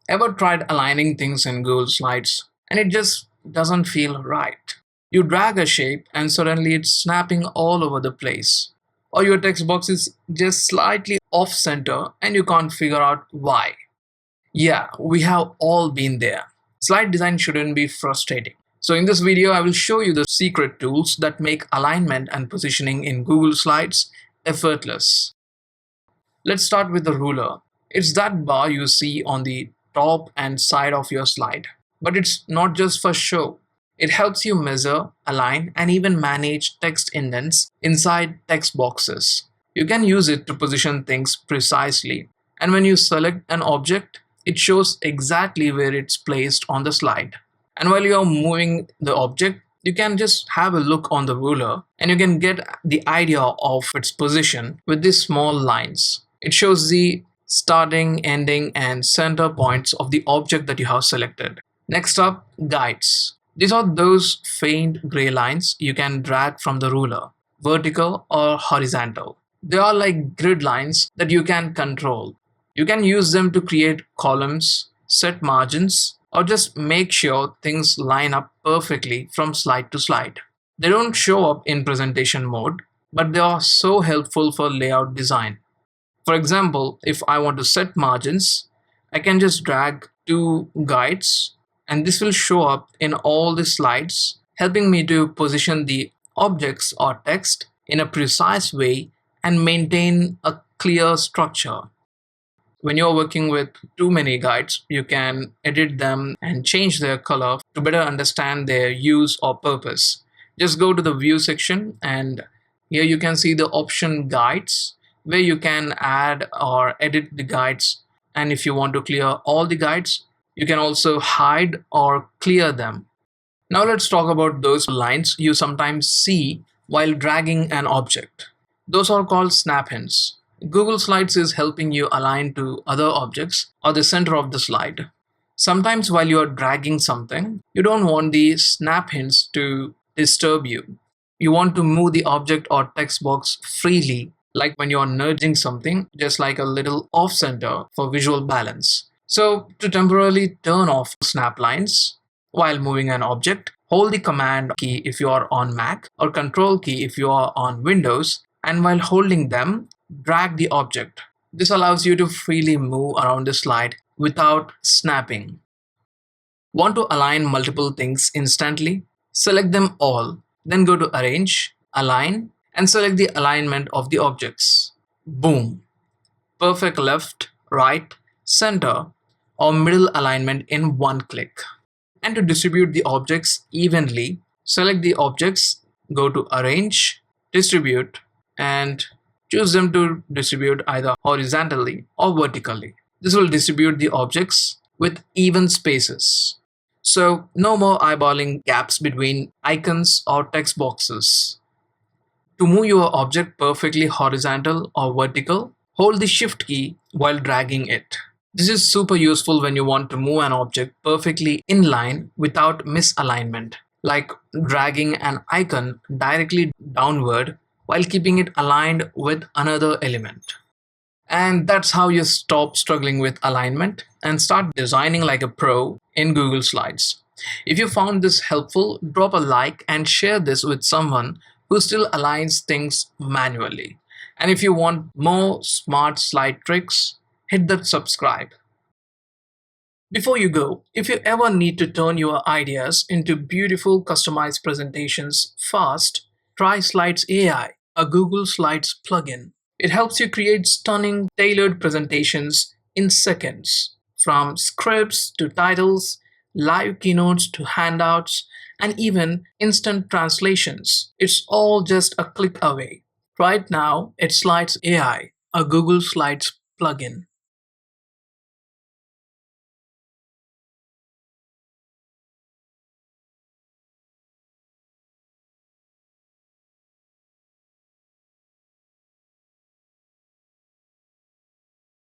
Ever tried aligning things in Google Slides and it just doesn't feel right? You drag a shape and suddenly it's snapping all over the place. Or your text box is just slightly off center and you can't figure out why. Yeah, we have all been there. Slide design shouldn't be frustrating. So in this video, I will show you the secret tools that make alignment and positioning in Google Slides effortless. Let's start with the ruler. It's that bar you see on the top and side of your slide. But it's not just for show. It helps you measure, align, and even manage text indents inside text boxes. You can use it to position things precisely. And when you select an object, it shows exactly where it's placed on the slide. And while you're moving the object, you can just have a look on the ruler and you can get the idea of its position with these small lines. It shows the starting, ending, and center points of the object that you have selected. Next up, guides. These are those faint gray lines you can drag from the ruler, vertical or horizontal. They are like grid lines that you can control. You can use them to create columns, set margins, or just make sure things line up perfectly from slide to slide. They don't show up in presentation mode, but they are so helpful for layout design. For example, if I want to set margins, I can just drag two guides and this will show up in all the slides, helping me to position the objects or text in a precise way and maintain a clear structure. When you're working with too many guides, you can edit them and change their color to better understand their use or purpose. Just go to the view section and here you can see the option guides where you can add or edit the guides. And if you want to clear all the guides, you can also hide or clear them. Now let's talk about those lines you sometimes see while dragging an object. Those are called snap hints. Google Slides is helping you align to other objects or the center of the slide. Sometimes while you are dragging something, you don't want the snap hints to disturb you. You want to move the object or text box freely, like when you are nudging something, just like a little off center for visual balance. So to temporarily turn off snap lines while moving an object, hold the command key if you are on Mac or control key if you are on Windows, and while holding them, drag the object. This allows you to freely move around the slide without snapping. Want to align multiple things instantly? Select them all, then go to Arrange, Align, and select the alignment of the objects. Boom! Perfect left, right, center, or middle alignment in one click. And to distribute the objects evenly, select the objects, go to Arrange, Distribute, and choose them to distribute either horizontally or vertically. This will distribute the objects with even spaces. So no more eyeballing gaps between icons or text boxes. To move your object perfectly horizontal or vertical, hold the Shift key while dragging it. This is super useful when you want to move an object perfectly in line without misalignment, like dragging an icon directly downward while keeping it aligned with another element. And that's how you stop struggling with alignment and start designing like a pro in Google Slides. If you found this helpful, drop a like and share this with someone who still aligns things manually. And if you want more smart slide tricks, hit that subscribe. Before you go, if you ever need to turn your ideas into beautiful customized presentations fast, try Slides AI, a Google Slides plugin. It helps you create stunning, tailored presentations in seconds, from scripts to titles, live keynotes to handouts, and even instant translations. It's all just a click away. Right now, it's Slides AI, a Google Slides plugin.